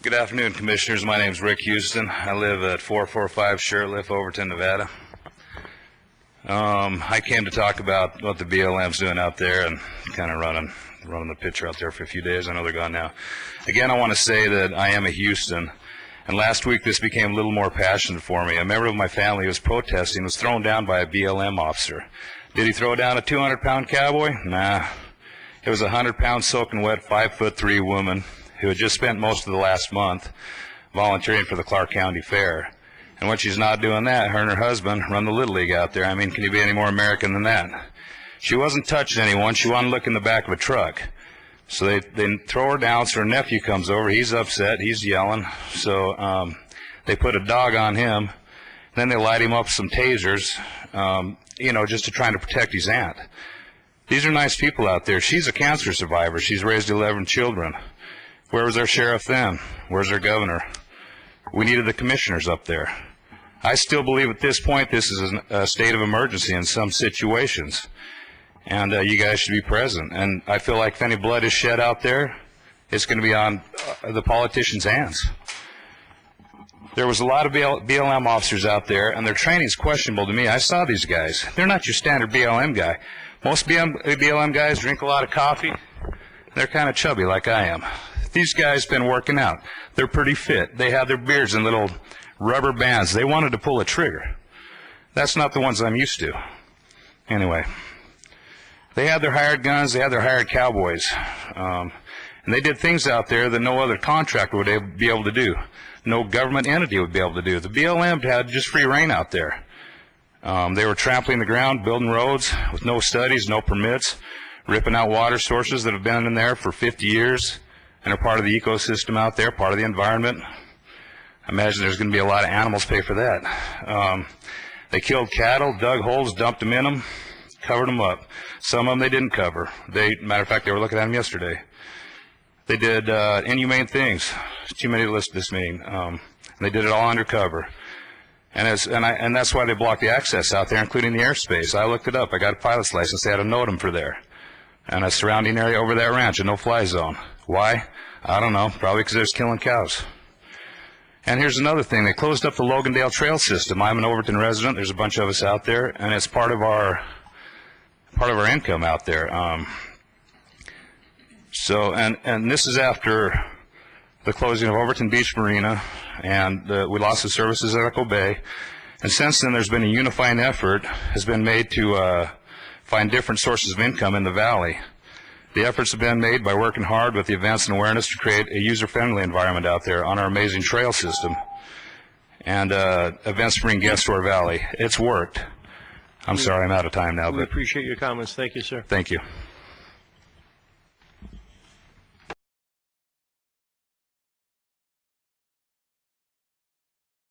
Good afternoon, Commissioners. My name is Rick Houston. I live at 445 Shirtlift, Overton, Nevada. I came to talk about what the BLM's doing out there and kind of running the picture out there for a few days. I know they're gone now. Again, I want to say that I am a Houston, and last week this became a little more passionate for me. A member of my family who was protesting was thrown down by a BLM officer. Did he throw down a 200-pound cowboy? Nah. It was a 100-pound soaking wet, 5'3" woman who had just spent most of the last month volunteering for the Clark County Fair. And when she's not doing that, her and her husband run the Little League out there. I mean, can you be any more American than that? She wasn't touching anyone. She wanted to look in the back of a truck. So they throw her down, so her nephew comes over. He's upset. He's yelling. So they put a dog on him. Then they light him up with some tasers, just to try to protect his aunt. These are nice people out there. She's a cancer survivor. She's raised 11 children. Where was our sheriff then? Where's our governor? We needed the commissioners up there. I still believe at this point this is a state of emergency in some situations. And you guys should be present. And I feel like if any blood is shed out there, it's going to be on the politicians' hands. There was a lot of BLM officers out there, and their training is questionable to me. I saw these guys. They're not your standard BLM guy. Most BLM guys drink a lot of coffee. They're kind of chubby like I am. These guys been working out. They're pretty fit. They have their beards in little rubber bands. They wanted to pull a trigger. That's not the ones I'm used to. Anyway, they had their hired guns. They had their hired cowboys. And they did things out there that no other contractor would be able to do. No government entity would be able to do. The BLM had just free reign out there. They were trampling the ground, building roads with no studies, no permits, ripping out water sources that have been in there for 50 years and are part of the ecosystem out there, part of the environment. I imagine there's going to be a lot of animals pay for that. They killed cattle, dug holes, dumped them in them, covered them up. Some of them they didn't cover. Matter of fact, they were looking at them yesterday. They did inhumane things. Too many to list this meeting. They did it all undercover. And that's why they blocked the access out there, including the airspace. I looked it up. I got a pilot's license. They had a NOTAM for there. And a surrounding area over that ranch, a no-fly zone. Why? I don't know. Probably because they're killing cows. And here's another thing. They closed up the Logandale Trail system. I'm an Overton resident. There's a bunch of us out there, and it's part of our income out there. And this is after the closing of Overton Beach Marina, and we lost the services at Echo Bay. And since then, there's been a unifying effort has been made to find different sources of income in the valley. The efforts have been made by working hard with the events and awareness to create a user-friendly environment out there on our amazing trail system, and events to bring guests to our valley. It's worked. I'm sorry, I'm out of time now. We appreciate your comments. Thank you, sir. Thank you.